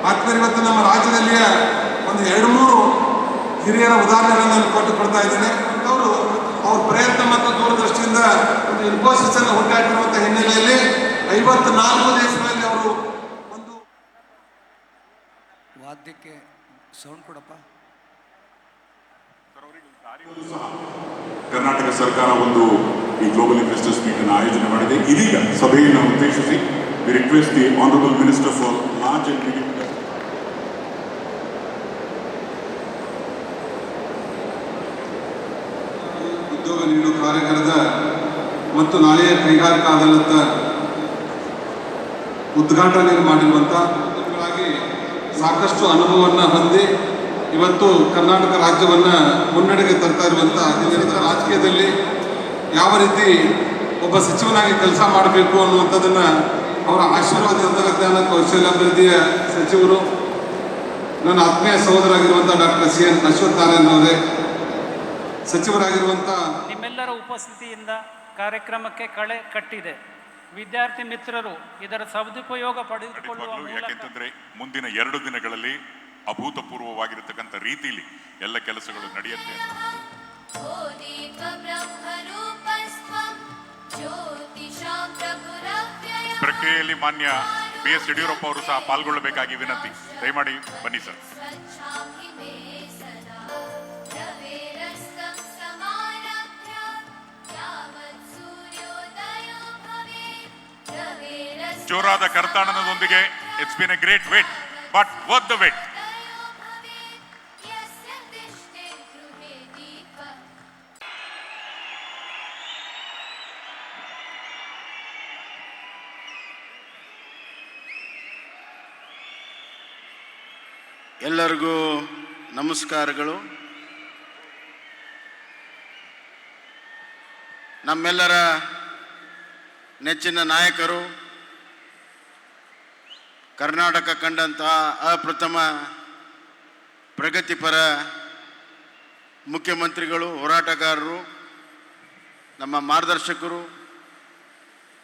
ಆತ್ಮೀಯರು, ಇವತ್ತು ನಮ್ಮ ರಾಜ್ಯದಲ್ಲಿಯ ಒಂದು 2-3 ಹಿರಿಯರ ಉದಾಹರಣೆಗಳನ್ನು ಕೊಡ್ತಾ ಇದ್ದೇನೆ. ಅವರು ಅವ್ರ ಪ್ರಯತ್ನ ಮತ್ತು ದೂರದೃಷ್ಟಿಯಿಂದ ಒಂದು ಇನ್ಫೋಸಿಸ್ ಅನ್ನು ಹುಟ್ಟಾಕಿರುವಂಥ ಹಿನ್ನೆಲೆಯಲ್ಲಿ 54 ದೇಶಗಳಲ್ಲಿ ಅವರು ಒಂದು ವಾದ್ಯಕ್ಕೆ ಸೌಂಡ್ ಕೊಡಪ್ಪ. ಕರ್ನಾಟಕ ಸರ್ಕಾರ ಒಂದು ಈ ಗ್ಲೋಬಲ್ ಇನ್ವೆಸ್ಟರ್ಸ್ ಮೀಟ್ ಅನ್ನು ಆಯೋಜನೆ ಮಾಡಿದೆ. ಇದೀಗ ಸಭೆಯನ್ನು ಉದ್ದೇಶಿಸಿ V request the honourable minister for large and medium ಉದ್ಯೋಗ ನೀಡುವ ಕಾರ್ಯಕ್ರಮದ ಮತ್ತು ನಾಳೆಯ ಕೈಗಾರಿಕಾ ಅದಾಲತ್ ಉದ್ಘಾಟನೆ ಮಾಡಿರುವಂಥ ಸಾಕಷ್ಟು ಅನುಭವವನ್ನು ಹೊಂದಿ ಇವತ್ತು ಕರ್ನಾಟಕ ರಾಜ್ಯವನ್ನು ಮುನ್ನಡೆಗೆ ತರ್ತಾ ಇರುವಂಥ ದಿನದ ರಾಜಕೀಯದಲ್ಲಿ ಯಾವ ರೀತಿ ಒಬ್ಬ ಸಚಿವನಾಗಿ ಕೆಲಸ ಮಾಡಬೇಕು ಅನ್ನುವಂಥದ್ದನ್ನು ಅವರ ಆಶೀರ್ವಾದ ತಂತ್ರಜ್ಞಾನ ಕೌಶಲ್ಯಾಭಿವೃದ್ಧಿಯ ಸಚಿವರು ನನ್ನ ಆತ್ಮೀಯ ಸಹೋದರಾಗಿರುವಂಥ ಡಾಕ್ಟರ್ ಸಿ ಎನ್ ಅಶ್ವತ್ಥನಾರಾಯಣ ಅವರೇ, ಸಚಿವರಾಗಿರುವಂಥ ನಿಮ್ಮೆಲ್ಲರ ಉಪಸ್ಥಿತಿಯಿಂದ ಕಾರ್ಯಕ್ರಮಕ್ಕೆ ಕಳೆ ಕಟ್ಟಿದೆ. ವಿದ್ಯಾರ್ಥಿ ಮಿತ್ರರು ಇದರ ಸದುಪಯೋಗ ಪಡೆದುಕೊಳ್ಳುವ ಯಾಕೆಂತಂದ್ರೆ ಮುಂದಿನ 2 ದಿನಗಳಲ್ಲಿ ಅಭೂತಪೂರ್ವವಾಗಿರತಕ್ಕಂಥ ರೀತಿಯಲ್ಲಿ ಎಲ್ಲ ಕೆಲಸಗಳು ನಡೆಯುತ್ತೆ. ಪ್ರಕ್ರಿಯೆಯಲ್ಲಿ ಮಾನ್ಯ BS ಯಡಿಯೂರಪ್ಪ ಅವರು ಸಹ ಪಾಲ್ಗೊಳ್ಳಬೇಕಾಗಿ ವಿನಂತಿ. ದಯಮಾಡಿ ಬನ್ನಿ ಸರ್. ಜೋರಾದ ಕರ್ತಾಡನದೊಂದಿಗೆ it's been a great wait but worth the wait. ಎಲ್ಲರಿಗೂ ನಮಸ್ಕಾರಗಳು. ನಮ್ಮೆಲ್ಲರ ನೆಚ್ಚಿನ ನಾಯಕರು, ಕರ್ನಾಟಕ ಕಂಡಂತಹ ಅಪ್ರಥಮ ಪ್ರಗತಿಪರ ಮುಖ್ಯಮಂತ್ರಿಗಳು, ಹೋರಾಟಗಾರರು, ನಮ್ಮ ಮಾರ್ಗದರ್ಶಕರು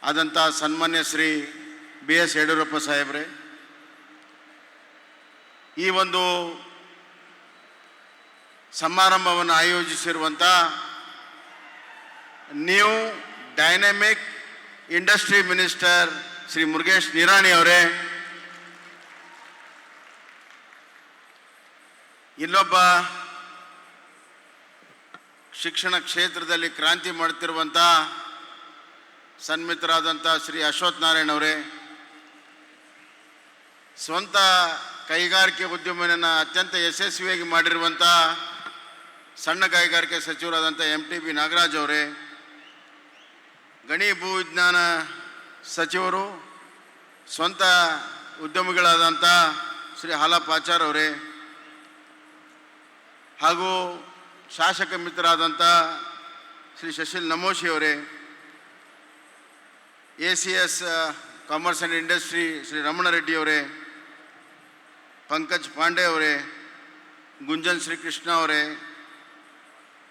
ಆದಂಥ ಸನ್ಮಾನ್ಯ ಶ್ರೀ BS ಯಡಿಯೂರಪ್ಪ ಸಾಹೇಬ್ರೆ, ಈ ಒಂದು ಸಮಾರಂಭವನ್ನು ಆಯೋಜಿಸಿರುವಂಥ new dynamic industry minister Shri Murugesh Nirani ಅವರೇ, ಇನ್ನೊಬ್ಬ ಶಿಕ್ಷಣ ಕ್ಷೇತ್ರದಲ್ಲಿ ಕ್ರಾಂತಿ ಮಾಡುತ್ತಿರುವಂಥ ಸನ್ಮಿತರಾದಂಥ ಶ್ರೀ ಅಶ್ವತ್ಥನಾರಾಯಣ ಅವರೇ, ಸ್ವಂತ ಕೈಗಾರಿಕೆ ಉದ್ಯಮವನ್ನು ಅತ್ಯಂತ ಯಶಸ್ವಿಯಾಗಿ ಮಾಡಿರುವಂಥ ಸಣ್ಣ ಕೈಗಾರಿಕೆ ಸಚಿವರಾದಂಥ MTB ನಾಗರಾಜ್ ಅವರೇ, ಗಣಿ ಭೂ ವಿಜ್ಞಾನ ಸಚಿವರು, ಸ್ವಂತ ಉದ್ಯಮಿಗಳಾದಂಥ ಶ್ರೀ ಹಾಲಪ್ಪ ಆಚಾರ್ ಅವರೇ, ಹಾಗೂ ಶಾಸಕ ಮಿತ್ರರಾದಂಥ ಶ್ರೀ ಶಶಿಲ್ ನಮೋಶಿ ಅವರೇ, ACS commerce and industry Shri Ramana Reddy ಅವರೇ, ಪಂಕಜ್ ಪಾಂಡೆ ಅವರೇ, ಗುಂಜನ್ ಶ್ರೀಕೃಷ್ಣ ಅವರೇ,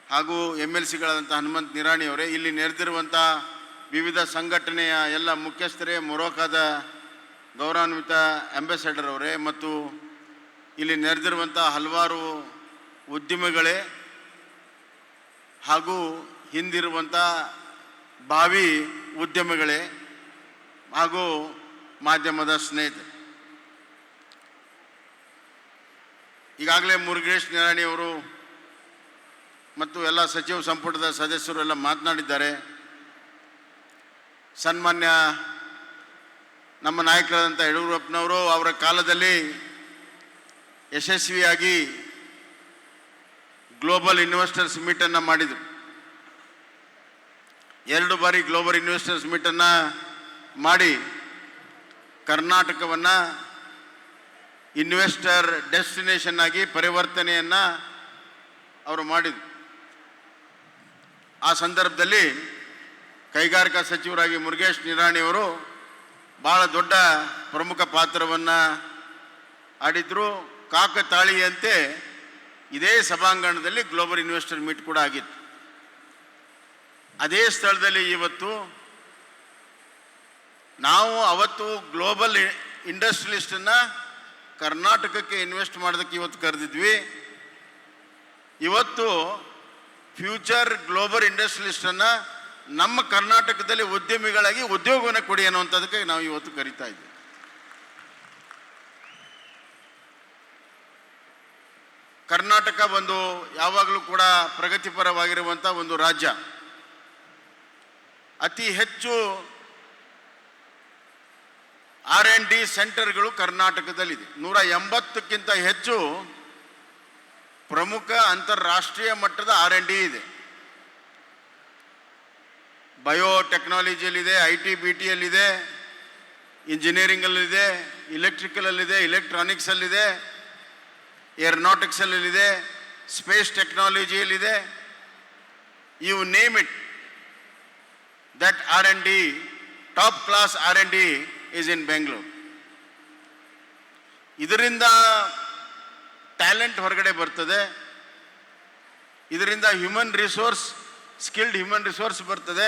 ಹಾಗೂ MLCಗಳಾದಂಥ ಹನುಮಂತ್ ನಿರಾಣಿ ಅವರೇ, ಇಲ್ಲಿ ನೆರೆದಿರುವಂಥ ವಿವಿಧ ಸಂಘಟನೆಯ ಎಲ್ಲ ಮುಖ್ಯಸ್ಥರೇ, ಮೊರೊಕಾದ ಗೌರವಾನ್ವಿತ ಅಂಬಾಸಡರ್ ಅವರೇ, ಮತ್ತು ಇಲ್ಲಿ ನೆರೆದಿರುವಂಥ ಹಲವಾರು ಉದ್ಯಮಿಗಳೇ, ಹಾಗೂ ಹಿಂದಿರುವಂಥ ಭಾವಿ ಉದ್ಯಮಿಗಳೇ, ಹಾಗೂ ಮಾಧ್ಯಮದ ಸ್ನೇಹಿತರು, ಈಗಾಗಲೇ ಮುರುಗೇಶ್ ನಿರಾಣಿ ಅವರು ಮತ್ತು ಎಲ್ಲ ಸಚಿವ ಸಂಪುಟದ ಸದಸ್ಯರು ಎಲ್ಲ ಮಾತನಾಡಿದ್ದಾರೆ. ಸನ್ಮಾನ್ಯ ನಮ್ಮ ನಾಯಕರಾದಂಥ ಯಡಿಯೂರಪ್ಪನವರು ಅವರ ಕಾಲದಲ್ಲಿ ಯಶಸ್ವಿಯಾಗಿ ಗ್ಲೋಬಲ್ ಇನ್ವೆಸ್ಟರ್ಸ್ ಮೀಟನ್ನು ಮಾಡಿದರು. 2 ಬಾರಿ ಗ್ಲೋಬಲ್ ಇನ್ವೆಸ್ಟರ್ಸ್ ಮೀಟನ್ನು ಮಾಡಿ ಕರ್ನಾಟಕವನ್ನು ಇನ್ವೆಸ್ಟರ್ ಡೆಸ್ಟಿನೇಷನ್ ಆಗಿ ಪರಿವರ್ತನೆಯನ್ನು ಅವರು ಮಾಡಿದರು. ಆ ಸಂದರ್ಭದಲ್ಲಿ ಕೈಗಾರಿಕಾ ಸಚಿವರಾಗಿ ಮುರುಗೇಶ್ ನಿರಾಣಿಯವರು ಭಾಳ ದೊಡ್ಡ ಪ್ರಮುಖ ಪಾತ್ರವನ್ನು ಆಡಿದರು. ಕಾಕತಾಳೀಯಂತೆ ಇದೇ ಸಭಾಂಗಣದಲ್ಲಿ ಗ್ಲೋಬಲ್ ಇನ್ವೆಸ್ಟರ್ ಮೀಟ್ ಕೂಡ ಆಗಿತ್ತು. ಅದೇ ಸ್ಥಳದಲ್ಲಿ ಇವತ್ತು ನಾವು ಅವತ್ತು ಗ್ಲೋಬಲ್ ಇಂಡಸ್ಟ್ರಿಯಲಿಸ್ಟನ್ನು ಕರ್ನಾಟಕಕ್ಕೆ ಇನ್ವೆಸ್ಟ್ ಮಾಡೋದಕ್ಕೆ ಇವತ್ತು ಕರೆದಿದ್ವಿ. ಇವತ್ತು ಫ್ಯೂಚರ್ ಗ್ಲೋಬಲ್ ಇಂಡಸ್ಟ್ರಿಯಲಿಸ್ಟನ್ನು ನಮ್ಮ ಕರ್ನಾಟಕದಲ್ಲಿ ಉದ್ಯಮಿಗಳಾಗಿ ಉದ್ಯೋಗವನ್ನು ಕೊಡಿ ಅನ್ನುವಂಥದ್ದಕ್ಕೆ ನಾವು ಇವತ್ತು ಕರಿತಾ ಇದ್ದೀವಿ. ಕರ್ನಾಟಕ ಒಂದು ಯಾವಾಗಲೂ ಕೂಡ ಪ್ರಗತಿಪರವಾಗಿರುವಂಥ ಒಂದು ರಾಜ್ಯ. ಅತಿ ಹೆಚ್ಚು R&D ಸೆಂಟರ್ಗಳು ಕರ್ನಾಟಕದಲ್ಲಿದೆ. 180ಕ್ಕಿಂತ ಹೆಚ್ಚು ಪ್ರಮುಖ ಅಂತಾರಾಷ್ಟ್ರೀಯ ಮಟ್ಟದ R&D ಇದೆ. ಬಯೋಟೆಕ್ನಾಲಜಿಯಲ್ಲಿದೆ, IT-BTಯಲ್ಲಿದೆ, ಇಂಜಿನಿಯರಿಂಗಲ್ಲಿದೆ, ಇಲೆಕ್ಟ್ರಿಕಲಲ್ಲಿದೆ, ಇಲೆಕ್ಟ್ರಾನಿಕ್ಸಲ್ಲಿದೆ, ಏರೋನಾಟಿಕ್ಸಲ್ಲಿದೆ, ಸ್ಪೇಸ್ ಟೆಕ್ನಾಲಜಿಯಲ್ಲಿದೆ. You name it, that R&D, top class R&D is in Bangalore. ಇದರಿಂದ ಟ್ಯಾಲೆಂಟ್ ಹೊರಗಡೆ ಬರ್ತದೆ, ಇದರಿಂದ ಸ್ಕಿಲ್ಡ್ ಹ್ಯೂಮನ್ ರಿಸೋರ್ಸ್ ಬರ್ತದೆ,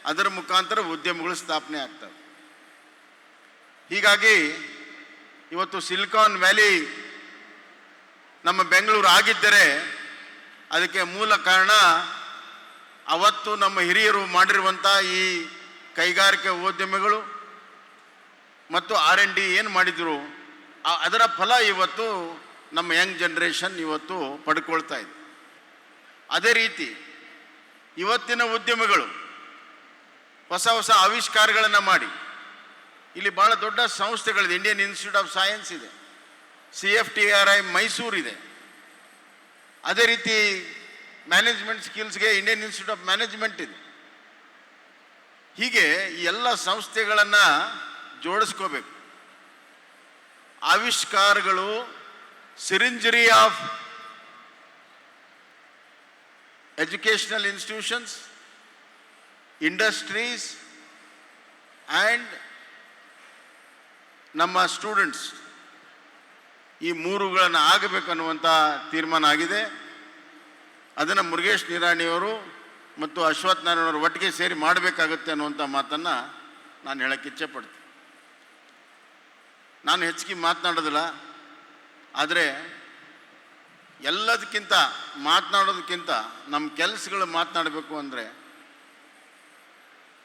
ಅದರ ಮುಖಾಂತರ ಉದ್ಯಮಗಳು ಸ್ಥಾಪನೆ ಆಗ್ತವೆ. ಹೀಗಾಗಿ ಇವತ್ತು ಸಿಲಿಕಾನ್ ವ್ಯಾಲಿ ನಮ್ಮ ಬೆಂಗಳೂರು ಆಗಿದ್ದರೆ ಅದಕ್ಕೆ ಮೂಲ ಕಾರಣ ಅವತ್ತು ನಮ್ಮ ಹಿರಿಯರು ಮಾಡಿರುವಂಥ ಈ ಕೈಗಾರಿಕೆ ಉದ್ಯಮಿಗಳು ಮತ್ತು R&D ಏನು ಮಾಡಿದರು, ಅದರ ಫಲ ಇವತ್ತು ನಮ್ಮ ಯಂಗ್ ಜನ್ರೇಷನ್ ಇವತ್ತು ಪಡ್ಕೊಳ್ತಾ ಇದೆ. ಅದೇ ರೀತಿ ಇವತ್ತಿನ ಉದ್ಯಮಿಗಳು ಹೊಸ ಹೊಸ ಆವಿಷ್ಕಾರಗಳನ್ನು ಮಾಡಿ, ಇಲ್ಲಿ ಭಾಳ ದೊಡ್ಡ ಸಂಸ್ಥೆಗಳಿದೆ. ಇಂಡಿಯನ್ ಇನ್ಸ್ಟಿಟ್ಯೂಟ್ ಆಫ್ ಸೈನ್ಸ್ ಇದೆ, CFTRI ಮೈಸೂರಿದೆ. ಅದೇ ರೀತಿ ಮ್ಯಾನೇಜ್ಮೆಂಟ್ ಸ್ಕಿಲ್ಸ್ಗೆ ಇಂಡಿಯನ್ ಇನ್ಸ್ಟಿಟ್ಯೂಟ್ ಆಫ್ ಮ್ಯಾನೇಜ್ಮೆಂಟ್ ಇದೆ. ಹೀಗೆ ಈ ಎಲ್ಲ ಸಂಸ್ಥೆಗಳನ್ನು ಜೋಡಿಸ್ಕೋಬೇಕು. ಆವಿಷ್ಕಾರಗಳು ಸಿರಿಂಜರಿ of educational institutions, industries and ನಮ್ಮ ಸ್ಟೂಡೆಂಟ್ಸ್, ಈ ಮೂರುಗಳನ್ನು ಆಗಬೇಕನ್ನುವಂಥ ತೀರ್ಮಾನ ಆಗಿದೆ. ಅದನ್ನು ಮುರುಗೇಶ್ ನಿರಾಣಿಯವರು ಮತ್ತು ಅಶ್ವಥ್ ನಾರಾಯಣವರು ಒಟ್ಟಿಗೆ ಸೇರಿ ಮಾಡಬೇಕಾಗುತ್ತೆ ಅನ್ನುವಂಥ ಮಾತನ್ನು ನಾನು ಹೇಳಕ್ಕೆ ಇಚ್ಛೆಪಡ್ತೀನಿ. ನಾನು ಹೆಚ್ಚಿಗೆ ಮಾತನಾಡೋದಿಲ್ಲ, ಆದರೆ ಎಲ್ಲದಕ್ಕಿಂತ ಮಾತನಾಡೋದಕ್ಕಿಂತ ನಮ್ಮ ಕೆಲಸಗಳು ಮಾತನಾಡಬೇಕು ಅಂದರೆ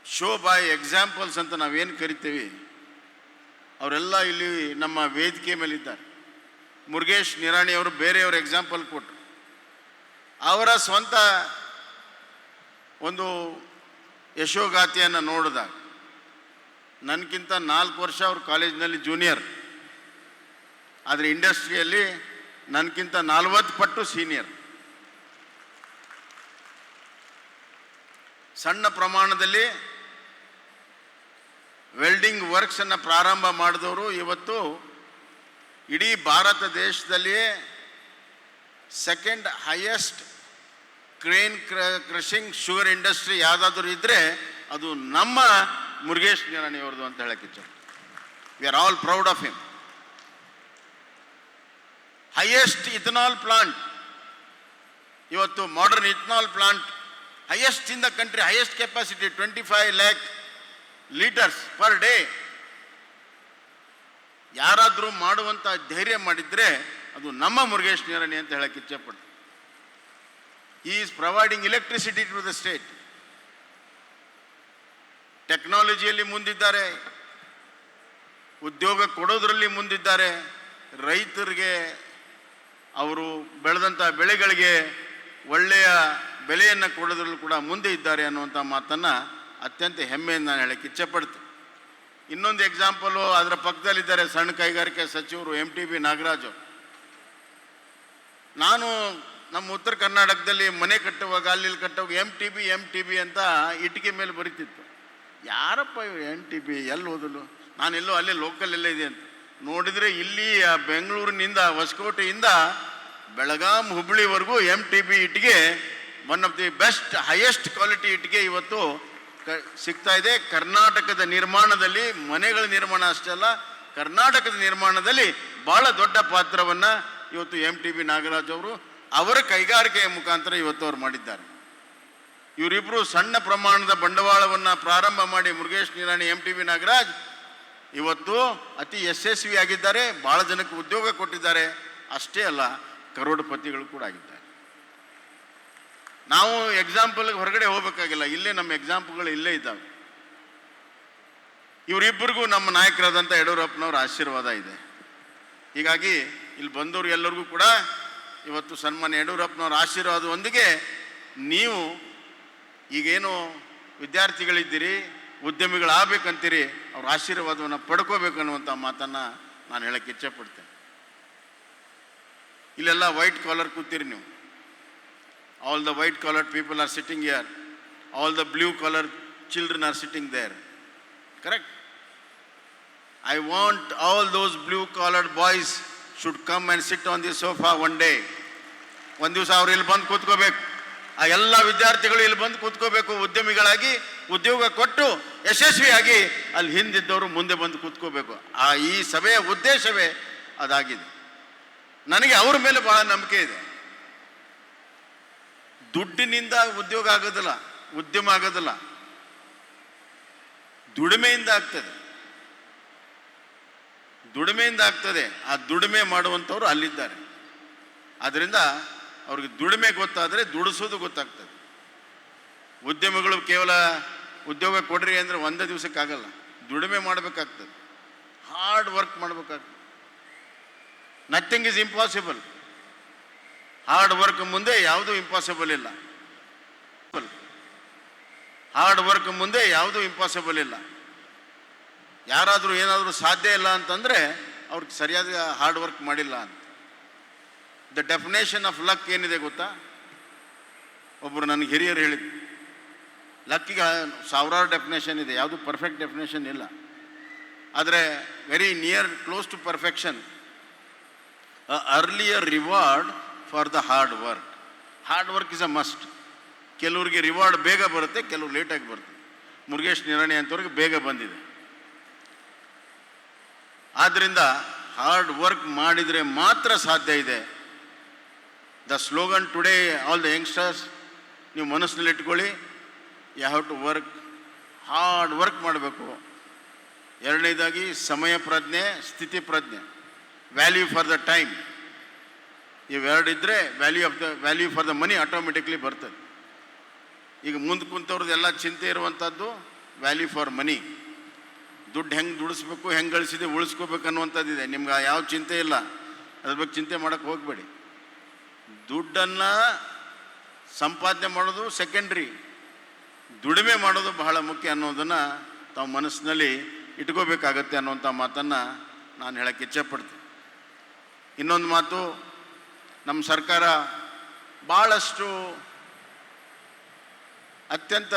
ಶೋ ಬೈ ಎಕ್ಸಾಂಪಲ್ಸ್ ಅಂತ ನಾವೇನು ಕರಿತೀವಿ, ಅವರೆಲ್ಲ ಇಲ್ಲಿ ನಮ್ಮ ವೇದಿಕೆ ಮೇಲಿದ್ದಾರೆ. ಮುರುಗೇಶ್ ನಿರಾಣಿಯವರು ಬೇರೆಯವರು ಎಕ್ಸಾಂಪಲ್ ಕೊಟ್ಟರು. ಅವರ ಸ್ವಂತ ಒಂದು ಯಶೋಗಾಥೆಯನ್ನು ನೋಡಿದಾಗ ನನಗಿಂತ 4 ವರ್ಷ ಅವ್ರ ಕಾಲೇಜಿನಲ್ಲಿ ಜೂನಿಯರ್, ಆದರೆ ಇಂಡಸ್ಟ್ರಿಯಲ್ಲಿ ನನಗಿಂತ 40 ಪಟ್ಟು ಸೀನಿಯರ್. ಸಣ್ಣ ಪ್ರಮಾಣದಲ್ಲಿ ವೆಲ್ಡಿಂಗ್ ವರ್ಕ್ಸನ್ನು ಪ್ರಾರಂಭ ಮಾಡಿದವರು ಇವತ್ತು ಇಡೀ ಭಾರತ ದೇಶದಲ್ಲಿಯೇ second highest cane crushing sugar industry ಯಾವುದಾದ್ರೂ ಇದ್ದರೆ ಅದು ನಮ್ಮ ಮುರುಗೇಶ್ ನಿರಾಣಿಯವ್ರದ್ದು ಅಂತ ಹೇಳಕ್ಕೆ ಇಚ್ಛೆ. We are all proud of him. Highest ethanol plant, ಇವತ್ತು modern ethanol plant highest in the country, highest capacity 25 lakh litres per day. ಯಾರಾದರೂ ಮಾಡುವಂಥ ಧೈರ್ಯ ಮಾಡಿದರೆ ಅದು ನಮ್ಮ ಮುರುಗೇಶ್ ನಿರಾಣಿ ಅಂತ ಹೇಳಕ್ಕೆ ಇಚ್ಛೆಪಡ್ತೀನಿ. He is providing electricity to the state. ಟೆಕ್ನಾಲಜಿಯಲ್ಲಿ ಮುಂದಿದ್ದಾರೆ, ಉದ್ಯೋಗ ಕೊಡೋದರಲ್ಲಿ ಮುಂದಿದ್ದಾರೆ, ರೈತರಿಗೆ ಅವರು ಬೆಳೆದಂಥ ಬೆಳೆಗಳಿಗೆ ಒಳ್ಳೆಯ ಬೆಲೆಯನ್ನು ಕೊಡೋದ್ರಲ್ಲೂ ಕೂಡ ಮುಂದೆ ಇದ್ದಾರೆ ಅನ್ನುವಂಥ ಮಾತನ್ನು ಅತ್ಯಂತ ಹೆಮ್ಮೆಯಿಂದ ನಾನು ಹೇಳಕ್ಕೆ ಇಚ್ಛೆಪಡ್ತೀನಿ. ಇನ್ನೊಂದು ಎಕ್ಸಾಂಪಲು, ಅದರ ಪಕ್ಕದಲ್ಲಿದ್ದಾರೆ ಸಣ್ಣ ಕೈಗಾರಿಕೆ ಸಚಿವರು MTB ನಾಗರಾಜು. ನಾನು ನಮ್ಮ ಉತ್ತರ ಕರ್ನಾಟಕದಲ್ಲಿ ಮನೆ ಕಟ್ಟುವಾಗ ಅಲ್ಲಿ ಕಟ್ಟುವಾಗ MTB ಅಂತ ಇಟ್ಟಿಗೆ ಮೇಲೆ ಬರೀತಿತ್ತು. ಯಾರಪ್ಪ MTB ಎಲ್ಲಿ ಓದಲು, ನಾನೆಲ್ಲೋ ಅಲ್ಲೇ ಲೋಕಲ್ ಇದೆ ಅಂತ ನೋಡಿದರೆ ಇಲ್ಲಿ ಬೆಂಗಳೂರಿನಿಂದ ಹೊಸಕೋಟೆಯಿಂದ ಬೆಳಗಾಂ ಹುಬ್ಬಳ್ಳಿವರೆಗೂ MTB ಇಟ್ಟಿಗೆ one of the best highest quality ಇಟ್ಟಿಗೆ ಇವತ್ತು ಸಿಗ್ತಾ ಇದೆ. ಕರ್ನಾಟಕದ ನಿರ್ಮಾಣದಲ್ಲಿ, ಮನೆಗಳ ನಿರ್ಮಾಣ ಅಷ್ಟೇ ಅಲ್ಲ, ಕರ್ನಾಟಕದ ನಿರ್ಮಾಣದಲ್ಲಿ ಭಾಳ ದೊಡ್ಡ ಪಾತ್ರವನ್ನು ಇವತ್ತು MTB ನಾಗರಾಜ್ ಅವರು ಅವರ ಕೈಗಾರಿಕೆಯ ಮುಖಾಂತರ ಇವತ್ತು ಅವರು ಮಾಡಿದ್ದಾರೆ. ಇವರಿಬ್ಬರು ಸಣ್ಣ ಪ್ರಮಾಣದ ಬಂಡವಾಳವನ್ನು ಪ್ರಾರಂಭ ಮಾಡಿ ಮುರುಗೇಶ್ ನಿರಾಣಿ MTB ನಾಗರಾಜ್ ಇವತ್ತು ಅತಿ ಯಶಸ್ವಿಯಾಗಿದ್ದಾರೆ, ಭಾಳ ಜನಕ್ಕೆ ಉದ್ಯೋಗ ಕೊಟ್ಟಿದ್ದಾರೆ. ಅಷ್ಟೇ ಅಲ್ಲ, ಕರೋಡಪತಿಗಳು ಕೂಡ ಆಗಿದ್ದಾರೆ. ನಾವು ಎಕ್ಸಾಂಪಲ್ಗೆ ಹೊರಗಡೆ ಹೋಗಬೇಕಾಗಿಲ್ಲ, ಇಲ್ಲೇ ನಮ್ಮ ಎಕ್ಸಾಂಪಲ್ಗಳು ಇಲ್ಲೇ ಇದ್ದಾವೆ. ಇವರಿಬ್ಬರಿಗೂ ನಮ್ಮ ನಾಯಕರಾದಂಥ ಯಡಿಯೂರಪ್ಪನವ್ರ ಆಶೀರ್ವಾದ ಇದೆ. ಹೀಗಾಗಿ ಇಲ್ಲಿ ಬಂದವರು ಎಲ್ಲರಿಗೂ ಕೂಡ ಇವತ್ತು ಸನ್ಮಾನ್ಯ ಯಡಿಯೂರಪ್ಪನವ್ರ ಆಶೀರ್ವಾದದೊಂದಿಗೆ ನೀವು ಈಗೇನು ವಿದ್ಯಾರ್ಥಿಗಳಿದ್ದೀರಿ, ಉದ್ಯಮಿಗಳಾಗಬೇಕಂತೀರಿ, ಅವ್ರ ಆಶೀರ್ವಾದವನ್ನು ಪಡ್ಕೋಬೇಕನ್ನುವಂಥ ಮಾತನ್ನು ನಾನು ಹೇಳಕ್ಕೆ ಇಚ್ಛೆಪಡ್ತೇನೆ. ಇಲ್ಲೆಲ್ಲ ವೈಟ್ ಕಾಲರ್ ಕೂತೀರಿ ನೀವು. All the white collar people are sitting here, all the blue collar children are sitting there. Correct? I want all those blue collared boys should come and sit on this sofa one day. ಒಂದು ದಿವಸ ಅವ್ರು ಇಲ್ಲಿ ಬಂದು ಕೂತ್ಕೋಬೇಕು. ಆ ಎಲ್ಲ ವಿದ್ಯಾರ್ಥಿಗಳು ಇಲ್ಲಿ ಬಂದು ಕೂತ್ಕೋಬೇಕು, ಉದ್ಯಮಿಗಳಾಗಿ ಉದ್ಯೋಗ ಕೊಟ್ಟು ಯಶಸ್ವಿಯಾಗಿ ಅಲ್ಲಿ ಹಿಂದಿದ್ದವರು ಮುಂದೆ ಬಂದು ಕೂತ್ಕೋಬೇಕು. ಈ ಸಭೆಯ ಉದ್ದೇಶವೇ ಅದಾಗಿದೆ. ನನಗೆ ಅವ್ರ ಮೇಲೆ ಬಹಳ ನಂಬಿಕೆ ಇದೆ. ದುಡ್ಡಿನಿಂದ ಉದ್ಯೋಗ ಆಗೋದಿಲ್ಲ, ಉದ್ಯಮ ಆಗೋದಿಲ್ಲ, ದುಡಿಮೆಯಿಂದ ಆಗ್ತದೆ. ದುಡಿಮೆಯಿಂದ ಆಗ್ತದೆ. ಆ ದುಡಿಮೆ ಮಾಡುವಂಥವ್ರು ಅಲ್ಲಿದ್ದಾರೆ. ಆದ್ದರಿಂದ ಅವ್ರಿಗೆ ದುಡಿಮೆ ಗೊತ್ತಾದರೆ ದುಡಿಸೋದು ಗೊತ್ತಾಗ್ತದೆ. ಉದ್ಯಮಿಗಳು ಕೇವಲ ಉದ್ಯೋಗ ಕೊಡ್ರಿ ಅಂದರೆ ಒಂದೇ ದಿವಸಕ್ಕಾಗಲ್ಲ, ದುಡಿಮೆ ಮಾಡಬೇಕಾಗ್ತದೆ, ಹಾರ್ಡ್ ವರ್ಕ್ ಮಾಡಬೇಕಾಗ್ತದೆ. Nothing is impossible. Hard work ಮುಂದೆ ಯಾವುದೂ ಇಂಪಾಸಿಬಲ್ ಇಲ್ಲ. ಹಾರ್ಡ್ ವರ್ಕ್ ಮುಂದೆ ಯಾವುದೂ ಇಂಪಾಸಿಬಲ್ ಇಲ್ಲ. ಯಾರಾದರೂ ಏನಾದರೂ ಸಾಧ್ಯ ಇಲ್ಲ ಅಂತಂದರೆ ಅವ್ರಿಗೆ ಸರಿಯಾದ ಹಾರ್ಡ್ ವರ್ಕ್ ಮಾಡಿಲ್ಲ ಅಂತ. ದ ಡೆಫಿನೇಷನ್ ಆಫ್ ಲಕ್ ಏನಿದೆ ಗೊತ್ತಾ? ಒಬ್ಬರು ನನಗೆ ಹಿರಿಯರು ಹೇಳಿದ್ರು, ಲಕ್ಕಿಗೆ ಸಾವಿರಾರು ಡೆಫಿನೇಷನ್ ಇದೆ, ಯಾವುದು ಪರ್ಫೆಕ್ಟ್ ಡೆಫಿನೇಷನ್ ಇಲ್ಲ. ಆದರೆ very near close to perfection, earlier reward for the hard work. Hard work is a must. ಕೆಲವ್ರಿಗೆ ರಿವಾರ್ಡ್ ಬೇಗ ಬರುತ್ತೆ, ಕೆಲವ್ರು ಲೇಟಾಗಿ ಬರುತ್ತೆ. ಮುರುಗೇಶ್ ನಿರಾಣಿ ಅಂತವ್ರಿಗೆ ಬೇಗ ಬಂದಿದೆ. ಆದ್ದರಿಂದ ಹಾರ್ಡ್ ವರ್ಕ್ ಮಾಡಿದರೆ ಮಾತ್ರ ಸಾಧ್ಯ ಇದೆ. The slogan today all the youngsters, ನೀವು ಮನಸ್ಸಿನಲ್ಲಿ ಇಟ್ಕೊಳ್ಳಿ, you have to work, hard work ಮಾಡಬೇಕು. ಎರಡನೇದಾಗಿ ಸಮಯ ಪ್ರಜ್ಞೆ, ಸ್ಥಿತಿ ಪ್ರಜ್ಞೆ, ವ್ಯಾಲ್ಯೂ ಫಾರ್ ದ ಟೈಮ್. ಇವೆರಡಿದ್ದರೆ value for the money automatically ಬರ್ತದೆ. ಈಗ ಮುಂದೆ ಕುಂತವ್ರದ್ದು ಎಲ್ಲ ಚಿಂತೆ ಇರುವಂಥದ್ದು ವ್ಯಾಲ್ಯೂ ಫಾರ್ ಮನಿ. ದುಡ್ಡು ಹೆಂಗೆ ದುಡಿಸ್ಬೇಕು, ಹೆಂಗೆ ಗಳಿಸಿದೆ ಉಳಿಸ್ಕೋಬೇಕು ಅನ್ನುವಂಥದ್ದಿದೆ. ನಿಮ್ಗೆ ಯಾವ ಚಿಂತೆ ಇಲ್ಲ, ಅದ್ರ ಬಗ್ಗೆ ಚಿಂತೆ ಮಾಡೋಕ್ಕೆ ಹೋಗಬೇಡಿ. ದುಡ್ಡನ್ನು ಸಂಪಾದನೆ ಮಾಡೋದು ಸೆಕೆಂಡ್ರಿ, ದುಡಿಮೆ ಮಾಡೋದು ಬಹಳ ಮುಖ್ಯ ಅನ್ನೋದನ್ನು ತಾವು ಮನಸ್ಸಿನಲ್ಲಿ ಇಟ್ಕೋಬೇಕಾಗತ್ತೆ ಅನ್ನುವಂಥ ಮಾತನ್ನು ನಾನು ಹೇಳಕ್ಕೆ ಇಚ್ಛೆಪಡ್ತೀನಿ. ಇನ್ನೊಂದು ಮಾತು, ನಮ್ಮ ಸರ್ಕಾರ ಭಾಳಷ್ಟು ಅತ್ಯಂತ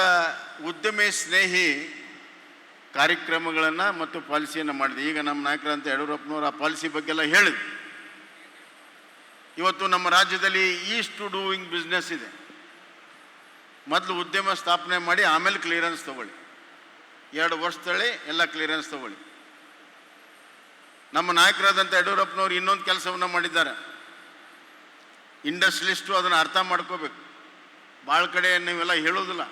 ಉದ್ಯಮಿ ಸ್ನೇಹಿ ಕಾರ್ಯಕ್ರಮಗಳನ್ನು ಮತ್ತು ಪಾಲಿಸಿಯನ್ನು ಮಾಡಿದೆ. ಈಗ ನಮ್ಮ ನಾಯಕರಂತ ಯಡಿಯೂರಪ್ಪನವರು ಆ ಪಾಲಿಸಿ ಬಗ್ಗೆ ಎಲ್ಲ ಹೇಳಿದ್ರು. ಇವತ್ತು ನಮ್ಮ ರಾಜ್ಯದಲ್ಲಿ ಈಸ್ ಟು ಡೂಯಿಂಗ್ ಬಿಸ್ನೆಸ್ ಇದೆ. ಮೊದಲು ಉದ್ಯಮ ಸ್ಥಾಪನೆ ಮಾಡಿ ಆಮೇಲೆ ಕ್ಲಿಯರೆನ್ಸ್ ತೊಗೊಳ್ಳಿ, 2 ವರ್ಷದಲ್ಲೇ ಎಲ್ಲ ಕ್ಲಿಯರೆನ್ಸ್ ತೊಗೊಳ್ಳಿ. ನಮ್ಮ ನಾಯಕರಾದಂಥ ಯಡಿಯೂರಪ್ಪನವರು ಇನ್ನೊಂದು ಕೆಲಸವನ್ನು ಮಾಡಿದ್ದಾರೆ. ಇಂಡಸ್ಟ್ರಿಯಲಿಸ್ಟು ಅದನ್ನು ಅರ್ಥ ಮಾಡ್ಕೋಬೇಕು. ಭಾಳ ಕಡೆ ನೀವೆಲ್ಲ ಹೇಳೋದಿಲ್ಲ,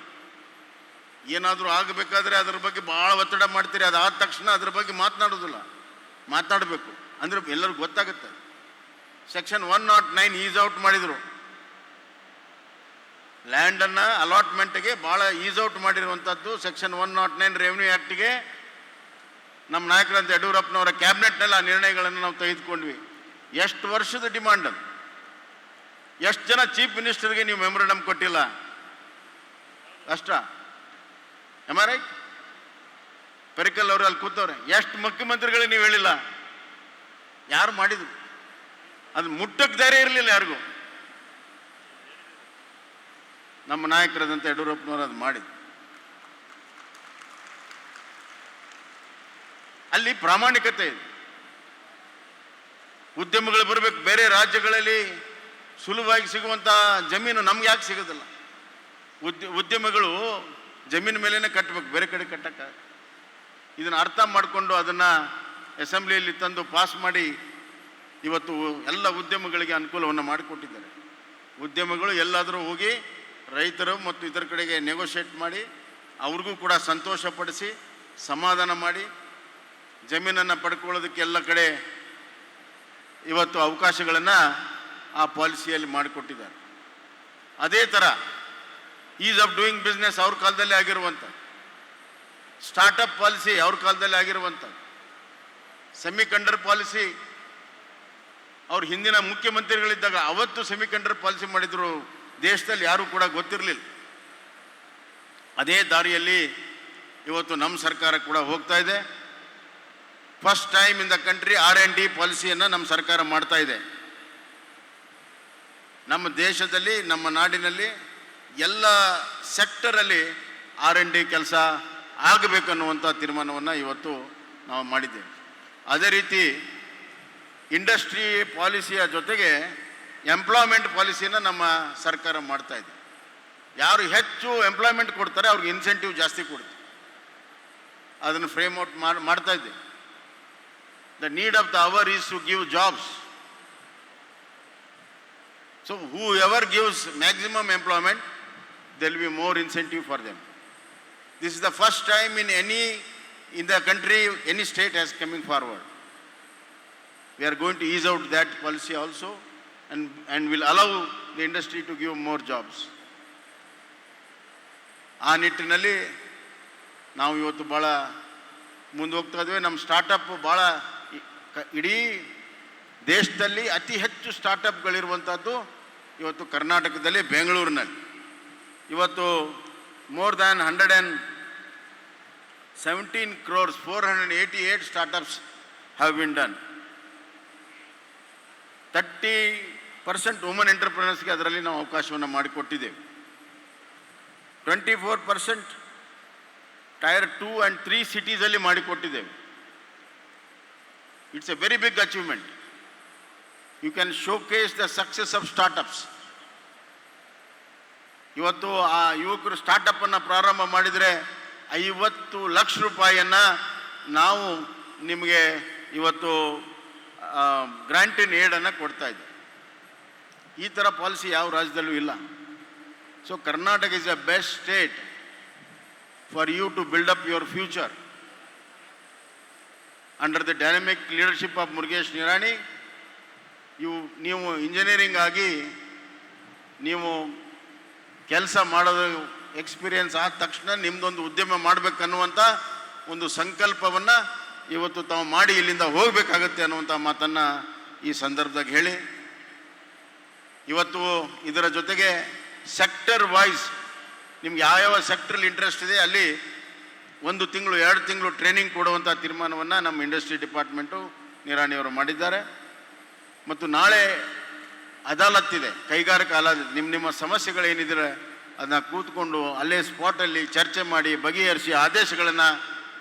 ಏನಾದರೂ ಆಗಬೇಕಾದ್ರೆ ಅದ್ರ ಬಗ್ಗೆ ಭಾಳ ಒತ್ತಡ ಮಾಡ್ತೀರಿ, ಅದಾದ ತಕ್ಷಣ ಅದ್ರ ಬಗ್ಗೆ ಮಾತನಾಡೋದಿಲ್ಲ. ಮಾತನಾಡಬೇಕು ಅಂದರೆ ಎಲ್ಲರಿಗೂ ಗೊತ್ತಾಗುತ್ತೆ. ಸೆಕ್ಷನ್ 109 ಈಸ್ ಔಟ್ ಮಾಡಿದರು. ಲ್ಯಾಂಡನ್ನು ಅಲಾಟ್ಮೆಂಟ್ಗೆ ಭಾಳ ಈಸ್ ಔಟ್ ಮಾಡಿರುವಂಥದ್ದು ಸೆಕ್ಷನ್ 109 ರೆವಿನ್ಯೂ ಆ್ಯಕ್ಟಿಗೆ ನಮ್ಮ ನಾಯಕರಂತ ಯಡಿಯೂರಪ್ಪನವರ ಕ್ಯಾಬಿನೆಟ್ನಲ್ಲಿ ಆ ನಿರ್ಣಯಗಳನ್ನು ನಾವು ತೆಗೆದುಕೊಂಡ್ವಿ. ಎಷ್ಟು ವರ್ಷದ ಡಿಮಾಂಡ್ ಅದು? ಎಷ್ಟು ಜನ ಚೀಫ್ ಮಿನಿಸ್ಟರ್ಗೆ ನೀವು ಮೆಮೊರಂಡಮ್ ಕೊಟ್ಟಿಲ್ಲ? ಅಷ್ಟ ಎಮ್ ಆರ್ ರೈಟ್? ಪೆರಿಕಲ್ ಅವರು ಅಲ್ಲಿ ಕೂತವ್ರೆ. ಎಷ್ಟು ಮುಖ್ಯಮಂತ್ರಿಗಳಿಗೆ ನೀವು ಹೇಳಿಲ್ಲ? ಯಾರು ಮಾಡಿದ್ರು? ಅದು ಮುಟ್ಟಕ್ಕೆ ಧೈರ್ಯ ಇರಲಿಲ್ಲ ಯಾರಿಗೂ. ನಮ್ಮ ನಾಯಕರಾದಂಥ ಯಡಿಯೂರಪ್ಪನವರು ಅದು ಮಾಡಿದ್ರು. ಅಲ್ಲಿ ಪ್ರಾಮಾಣಿಕತೆ ಇದೆ. ಉದ್ಯಮಗಳು ಬರಬೇಕು. ಬೇರೆ ರಾಜ್ಯಗಳಲ್ಲಿ ಸುಲಭವಾಗಿ ಸಿಗುವಂಥ ಜಮೀನು ನಮ್ಗೆ ಯಾಕೆ ಸಿಗೋದಿಲ್ಲ? ಉದ್ಯಮಗಳು ಜಮೀನು ಮೇಲೇ ಕಟ್ಟಬೇಕು, ಬೇರೆ ಕಡೆ ಕಟ್ಟಕ್ಕೆ. ಇದನ್ನು ಅರ್ಥ ಮಾಡಿಕೊಂಡು ಅದನ್ನು ಅಸೆಂಬ್ಲಿಯಲ್ಲಿ ತಂದು ಪಾಸ್ ಮಾಡಿ ಇವತ್ತು ಎಲ್ಲ ಉದ್ಯಮಗಳಿಗೆ ಅನುಕೂಲವನ್ನು ಮಾಡಿಕೊಟ್ಟಿದ್ದಾರೆ. ಉದ್ಯಮಗಳು ಎಲ್ಲಾದರೂ ಹೋಗಿ ರೈತರು ಮತ್ತು ಇದರ ಕಡೆಗೆ ನೆಗೋಷಿಯೇಟ್ ಮಾಡಿ ಅವ್ರಿಗೂ ಕೂಡ ಸಂತೋಷಪಡಿಸಿ ಸಮಾಧಾನ ಮಾಡಿ ಜಮೀನನ್ನು ಪಡ್ಕೊಳ್ಳೋದಕ್ಕೆ ಎಲ್ಲ ಕಡೆ ಇವತ್ತು ಅವಕಾಶಗಳನ್ನು ಆ ಪಾಲಿಸಿಯಲ್ಲಿ ಮಾಡಿಕೊಟ್ಟಿದ್ದಾರೆ. ಅದೇ ಥರ ಈಸ್ ಆಫ್ ಡೂಯಿಂಗ್ ಬಿಸ್ನೆಸ್ ಅವ್ರ ಕಾಲದಲ್ಲಿ ಆಗಿರುವಂಥ, ಸ್ಟಾರ್ಟಪ್ ಪಾಲಿಸಿ ಅವ್ರ ಕಾಲದಲ್ಲಿ ಆಗಿರುವಂಥ, ಸೆಮಿಕಂಡಕ್ಟರ್ ಪಾಲಿಸಿ ಅವ್ರ ಹಿಂದಿನ ಮುಖ್ಯಮಂತ್ರಿಗಳಿದ್ದಾಗ ಅವತ್ತು ಸೆಮಿಕಂಡಕ್ಟರ್ ಪಾಲಿಸಿ ಮಾಡಿದ್ರು, ದೇಶದಲ್ಲಿ ಯಾರೂ ಕೂಡ ಗೊತ್ತಿರಲಿಲ್ಲ. ಅದೇ ದಾರಿಯಲ್ಲಿ ಇವತ್ತು ನಮ್ಮ ಸರ್ಕಾರ ಕೂಡ ಹೋಗ್ತಾ ಇದೆ. First time in the country R&D ಪಾಲಿಸಿಯನ್ನು ನಮ್ಮ ಸರ್ಕಾರ ಮಾಡ್ತಾ ಇದೆ. ನಮ್ಮ ದೇಶದಲ್ಲಿ, ನಮ್ಮ ನಾಡಿನಲ್ಲಿ ಎಲ್ಲ ಸೆಕ್ಟರಲ್ಲಿ R&D ಕೆಲಸ ಆಗಬೇಕನ್ನುವಂಥ ತೀರ್ಮಾನವನ್ನು ಇವತ್ತು ನಾವು ಮಾಡಿದ್ದೇವೆ. ಅದೇ ರೀತಿ ಇಂಡಸ್ಟ್ರಿ ಪಾಲಿಸಿಯ ಜೊತೆಗೆ ಎಂಪ್ಲಾಯ್ಮೆಂಟ್ ಪಾಲಿಸಿಯನ್ನು ನಮ್ಮ ಸರ್ಕಾರ ಮಾಡ್ತಾ ಇದೆ. ಯಾರು ಹೆಚ್ಚು ಎಂಪ್ಲಾಯ್ಮೆಂಟ್ ಕೊಡ್ತಾರೆ ಅವ್ರಿಗೆ ಇನ್ಸೆಂಟಿವ್ ಜಾಸ್ತಿ ಕೊಡುತ್ತೆ. ಅದನ್ನು ಫ್ರೇಮ್ ಔಟ್ ಮಾಡ್ತಾ ಇದ್ದೆ. The need of the hour is to give jobs. So whoever gives maximum employment, there will be more incentive for them. This is the first time in the country any state has coming forward. We are going to ease out that policy also and will allow the industry to give more jobs. ಆ ನಿಟ್ಟಿನಲ್ಲಿ ನಾವು ಇವತ್ತು ಭಾಳ ಮುಂದೆ ಹೋಗ್ತಾ ಇದ್ದೇವೆ. ನಮ್ಮ startup ಭಾಳ ಇಡೀ ದೇಶದಲ್ಲಿ ಅತಿ ಹೆಚ್ಚು ಸ್ಟಾರ್ಟಪ್ಗಳಿರುವಂಥದ್ದು ಇವತ್ತು ಕರ್ನಾಟಕದಲ್ಲಿ, ಬೆಂಗಳೂರಿನಲ್ಲಿ. ಇವತ್ತು more than 117 crores, 488 startups have been done. 30% woman ಎಂಟರ್ಪ್ರಿನರ್ಸ್ಗೆ ಅದರಲ್ಲಿ ನಾವು ಅವಕಾಶವನ್ನು ಮಾಡಿಕೊಟ್ಟಿದ್ದೇವೆ. 24% ಟೈರ್ 2 and 3 ಸಿಟೀಸಲ್ಲಿ ಮಾಡಿಕೊಟ್ಟಿದ್ದೇವೆ. It's a very big achievement. You can showcase the success of startups. ಇವತ್ತು ಆ ಯುವಕರು ಸ್ಟಾರ್ಟಪ್ಪನ್ನು ಪ್ರಾರಂಭ ಮಾಡಿದರೆ 50 ಲಕ್ಷ ರೂಪಾಯಿಯನ್ನು ನಾವು ನಿಮಗೆ ಇವತ್ತು ಗ್ರಾಂಟ್ ಇನ್ ಏಡನ್ನು ಕೊಡ್ತಾ ಇದ್ದೀವಿ. ಈ ಥರ ಪಾಲಿಸಿ ಯಾವ ರಾಜ್ಯದಲ್ಲೂ ಇಲ್ಲ. So Karnataka is the best state for you to build up your future under the dynamic leadership of Murugesh Nirani. ನೀವು ಇಂಜಿನಿಯರಿಂಗ್ ಆಗಿ ನೀವು ಕೆಲಸ ಮಾಡೋದು ಎಕ್ಸ್ಪೀರಿಯನ್ಸ್ ಆದ ತಕ್ಷಣ ನಿಮ್ಮದೊಂದು ಉದ್ಯಮ ಮಾಡಬೇಕನ್ನುವಂಥ ಒಂದು ಸಂಕಲ್ಪವನ್ನು ಇವತ್ತು ತಾವು ಮಾಡಿ ಇಲ್ಲಿಂದ ಹೋಗಬೇಕಾಗತ್ತೆ ಅನ್ನುವಂಥ ಮಾತನ್ನು ಈ ಸಂದರ್ಭದಾಗ ಹೇಳಿ, ಇವತ್ತು ಇದರ ಜೊತೆಗೆ ಸೆಕ್ಟರ್ ವೈಸ್ ನಿಮ್ಗೆ ಯಾವ್ಯಾವ ಸೆಕ್ಟ್ರಲ್ಲಿ ಇಂಟ್ರೆಸ್ಟ್ ಇದೆ ಅಲ್ಲಿ 1 ತಿಂಗಳು 2 ತಿಂಗಳು ಟ್ರೈನಿಂಗ್ ಕೊಡುವಂಥ ತೀರ್ಮಾನವನ್ನು ನಮ್ಮ ಇಂಡಸ್ಟ್ರಿ ಡಿಪಾರ್ಟ್ಮೆಂಟು ನಿರಾಣಿಯವರು ಮಾಡಿದ್ದಾರೆ. ಮತ್ತು ನಾಳೆ ಅದಾಲತ್ತಿದೆ, ಕೈಗಾರಿಕಾ ಅದಾಲತ್. ನಿಮ್ಮ ಸಮಸ್ಯೆಗಳೇನಿದ್ರೆ ಅದನ್ನ ಕೂತ್ಕೊಂಡು ಅಲ್ಲೇ ಸ್ಪಾಟಲ್ಲಿ ಚರ್ಚೆ ಮಾಡಿ ಬಗೆಹರಿಸಿ ಆದೇಶಗಳನ್ನು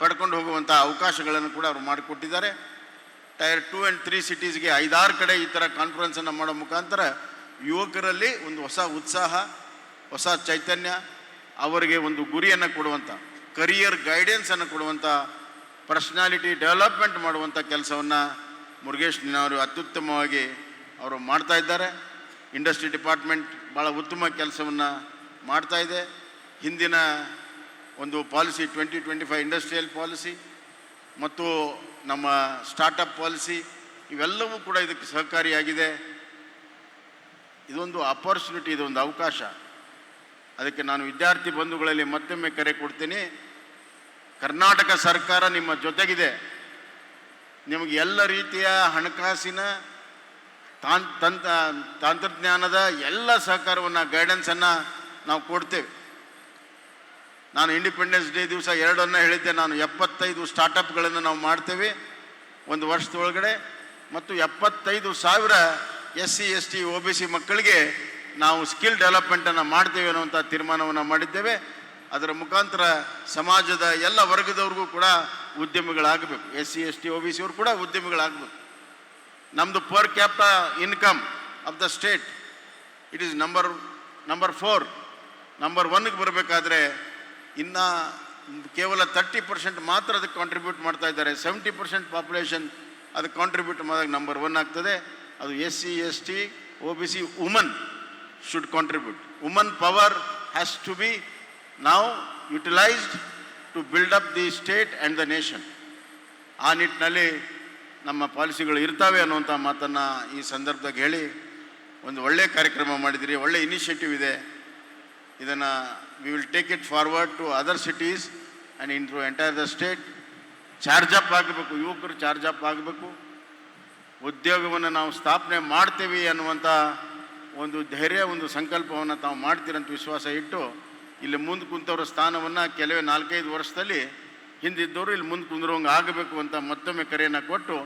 ಪಡ್ಕೊಂಡು ಹೋಗುವಂಥ ಅವಕಾಶಗಳನ್ನು ಕೂಡ ಅವರು ಮಾಡಿಕೊಟ್ಟಿದ್ದಾರೆ. ಟೈರ್ 2 and 3 ಸಿಟೀಸ್ಗೆ 5-6 ಕಡೆ ಈ ಥರ ಕಾನ್ಫರೆನ್ಸನ್ನು ಮಾಡೋ ಮುಖಾಂತರ ಯುವಕರಲ್ಲಿ ಒಂದು ಹೊಸ ಉತ್ಸಾಹ, ಹೊಸ ಚೈತನ್ಯ, ಅವರಿಗೆ ಒಂದು ಗುರಿಯನ್ನು ಕೊಡುವಂಥ, ಕರಿಯರ್ ಗೈಡೆನ್ಸನ್ನು ಕೊಡುವಂಥ, ಪರ್ಸನಾಲಿಟಿ ಡೆವಲಪ್ಮೆಂಟ್ ಮಾಡುವಂಥ ಕೆಲಸವನ್ನು ಮುರುಗೇಶ್ ಅವರು ಅತ್ಯುತ್ತಮವಾಗಿ ಅವರು ಮಾಡ್ತಾ ಇದ್ದಾರೆ. ಇಂಡಸ್ಟ್ರಿ ಡಿಪಾರ್ಟ್ಮೆಂಟ್ ಭಾಳ ಉತ್ತಮ ಕೆಲಸವನ್ನು ಮಾಡ್ತಾ ಇದೆ. ಹಿಂದಿನ ಒಂದು ಪಾಲಿಸಿ 2025 ಇಂಡಸ್ಟ್ರಿಯಲ್ ಪಾಲಿಸಿ ಮತ್ತು ನಮ್ಮ ಸ್ಟಾರ್ಟಪ್ ಪಾಲಿಸಿ ಇವೆಲ್ಲವೂ ಕೂಡ ಇದಕ್ಕೆ ಸಹಕಾರಿಯಾಗಿದೆ. ಇದೊಂದು ಅಪರ್ಚುನಿಟಿ, ಇದೊಂದು ಅವಕಾಶ. ಅದಕ್ಕೆ ನಾನು ವಿದ್ಯಾರ್ಥಿ ಬಂಧುಗಳಲ್ಲಿ ಮತ್ತೊಮ್ಮೆ ಕರೆ ಕೊಡ್ತೀನಿ. ಕರ್ನಾಟಕ ಸರ್ಕಾರ ನಿಮ್ಮ ಜೊತೆಗಿದೆ. ನಿಮಗೆ ಎಲ್ಲ ರೀತಿಯ ಹಣಕಾಸಿನ ತಂತ್ರಜ್ಞಾನದ ಎಲ್ಲ ಸಹಕಾರವನ್ನು, ಗೈಡೆನ್ಸನ್ನು ನಾವು ಕೊಡ್ತೇವೆ. ನಾನು ಇಂಡಿಪೆಂಡೆನ್ಸ್ ಡೇ ದಿವಸ 2 ಹೇಳಿದ್ದೆ. ನಾನು 75 ಸ್ಟಾರ್ಟಪ್ಗಳನ್ನು ನಾವು ಮಾಡ್ತೇವೆ ಒಂದು ವರ್ಷದೊಳಗಡೆ, ಮತ್ತು 75,000 SC ST OBC ಮಕ್ಕಳಿಗೆ ನಾವು ಸ್ಕಿಲ್ ಡೆವಲಪ್ಮೆಂಟನ್ನು ಮಾಡ್ತೇವೆ ಅನ್ನುವಂಥ ತೀರ್ಮಾನವನ್ನು ಮಾಡಿದ್ದೇವೆ. ಅದರ ಮುಖಾಂತರ ಸಮಾಜದ ಎಲ್ಲ ವರ್ಗದವ್ರಿಗೂ ಕೂಡ ಉದ್ಯಮಿಗಳಾಗಬೇಕು. SC ST OBC ಅವರು ಕೂಡ ಉದ್ಯಮಿಗಳಾಗಬೇಕು. ನಮ್ಮದು per capita income of the state it is number 4. Number 1ಗೆ ಬರಬೇಕಾದ್ರೆ ಇನ್ನು ಕೇವಲ 30% ಮಾತ್ರ ಅದಕ್ಕೆ ಕಾಂಟ್ರಿಬ್ಯೂಟ್ ಮಾಡ್ತಾ ಇದ್ದಾರೆ. 70% ಪಾಪ್ಯುಲೇಷನ್ ಅದಕ್ಕೆ ಕಾಂಟ್ರಿಬ್ಯೂಟ್ ಮಾಡಿದಾಗ ನಂಬರ್ 1 ಆಗ್ತದೆ. ಅದು SC ST OBC woman should contribute. Woman power has to be ನಾವು utilised to build up the state and the nation. ಆ ನಿಟ್ಟಿನಲ್ಲಿ ನಮ್ಮ ಪಾಲಿಸಿಗಳು ಇರ್ತವೆ ಅನ್ನುವಂಥ ಮಾತನ್ನು ಈ ಸಂದರ್ಭದಾಗ ಹೇಳಿ, ಒಂದು ಒಳ್ಳೆಯ ಕಾರ್ಯಕ್ರಮ ಮಾಡಿದಿರಿ, ಒಳ್ಳೆ ಇನಿಷಿಯೇಟಿವ್ ಇದೆ. ಇದನ್ನು we will take it forward to other cities and into entire the state. Charge up ಆಗಬೇಕು, ಯುವಕರು ಚಾರ್ಜ್ ಅಪ್ ಆಗಬೇಕು, ಉದ್ಯೋಗವನ್ನು ನಾವು ಸ್ಥಾಪನೆ ಮಾಡ್ತೇವೆ ಅನ್ನುವಂಥ ಒಂದು ಧೈರ್ಯ, ಒಂದು ಸಂಕಲ್ಪವನ್ನು ತಾವು ಮಾಡ್ತೀರಂತ ವಿಶ್ವಾಸ ಇಟ್ಟು ಇಲ್ಲಿ ಮುಂದೆ ಕುಂತವ್ರ ಸ್ಥಾನವನ್ನು ಕೆಲವೇ 4-5 ವರ್ಷದಲ್ಲಿ ಹಿಂದಿದ್ದವರು ಇಲ್ಲಿ ಮುಂದೆ ಕುಂದಿರುವಂಗೆ ಆಗಬೇಕು ಅಂತ ಮತ್ತೊಮ್ಮೆ ಕರೆಯನ್ನು ಕೊಟ್ಟು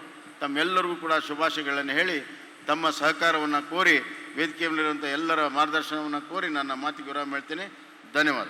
ತಮ್ಮೆಲ್ಲರಿಗೂ ಕೂಡ ಶುಭಾಶಯಗಳನ್ನು ಹೇಳಿ ತಮ್ಮ ಸಹಕಾರವನ್ನು ಕೋರಿ ವೇದಿಕೆಯಲ್ಲಿರುವಂಥ ಎಲ್ಲರ ಮಾರ್ಗದರ್ಶನವನ್ನು ಕೋರಿ ನನ್ನ ಮಾತಿಗೆ ವಿರಾಮ ಹೇಳ್ತೇನೆ. ಧನ್ಯವಾದ.